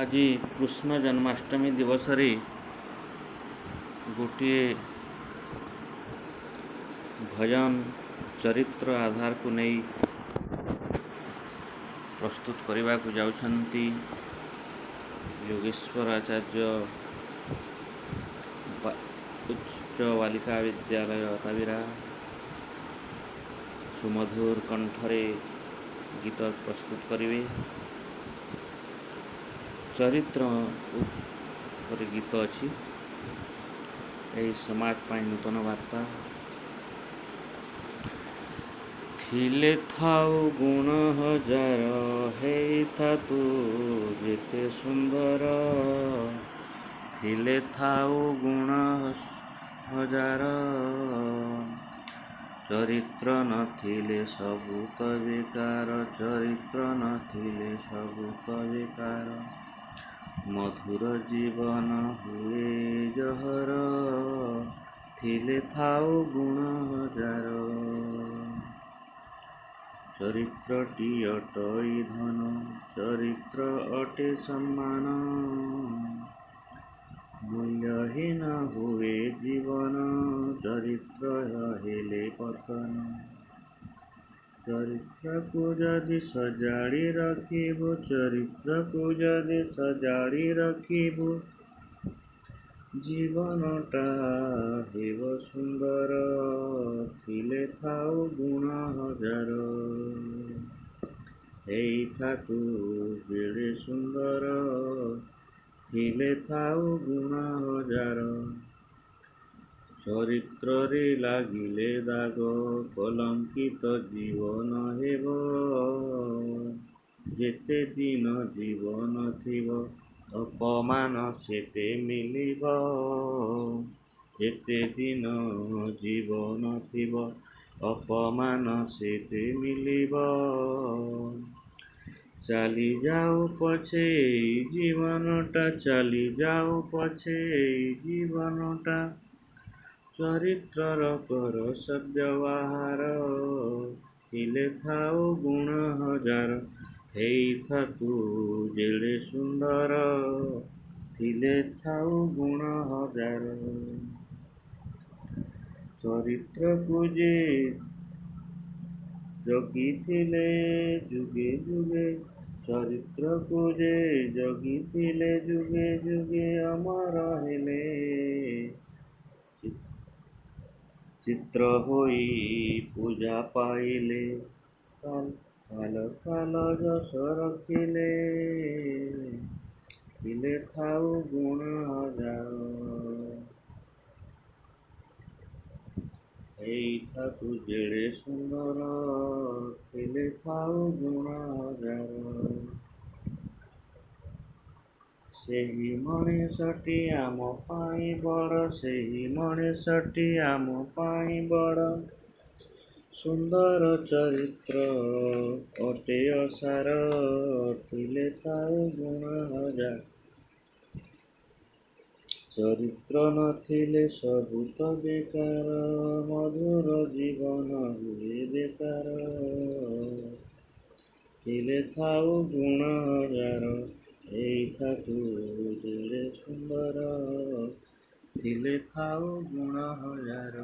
आज कृष्ण जन्माष्टमी दिवस गोटे भजन चरित्र आधार को नहीं प्रस्तुत करने को जाउछंती योगेश्वर आचार्य उच्च बालिका विद्यालय ताबिरा सुमधुर कंठरे गीत प्रस्तुत करिवे। चरित्र पर गीत अच्छी यही समाज पाई नूतन वार्ता थिले थाउ गुण हजार हे था तू जेते सुंदर थिले थाउ गुण हजार चरित्र नथिले सबु तो बेकार चरित्र नथिले सबु तो बेकार मधुर जीवन हुए जहर थिले थाउ गुण हजार चरित्रटी अटई धन चरित्र अटे सम्मान मूल्यहीन हुए जीवन चरित्र हेले पतन चरित्र को जदि सजाड़ी रखिबो चरित्र को जदि सजाड़ी रखिबो जीवनटा हेब सुंदर थिले थाउ गुण हजार हेई था तू जेड़े सुंदर थिले थाउ गुण हजार चरित्र रे लागिले दाग कलंकित जीवन हेब जेते दिन जीवन थिब अपमान सेते मिलिब जेते दिन जीवन थिब अपमान सेते मिलिब चली जाओ पछे जीवनटा चली जाओ पछे जीवनटा चरित्रर कर सद्व्यवहार थिले थाउ गुण हजार हेई था तू जेड़े सुंदर थिले थाउ गुण हजार चरित्र को जे जगी थिले जुगे जुगे चरित्र को जे जगी थिले जुगे जुगे अमर हेले चित्र होई पूजा पाइले काल काल जस रखिले थिले थाउ गुण हजार हेई था तू जेड़े सुंदर थिले थाउ गुण हजार सेही मणिषटी आम पाई बड़ सेही मणिषटी आम पाई बड़ सुंदर चरित्र अटे असार थिले थाउ गुण हजार चरित्र नथिले सबु तो बेकार मधुर जीवन हुए बेकार थिले थाउ गुण हजार एई था तू जेड़े सुंदर थिले थाउ गुण हजार।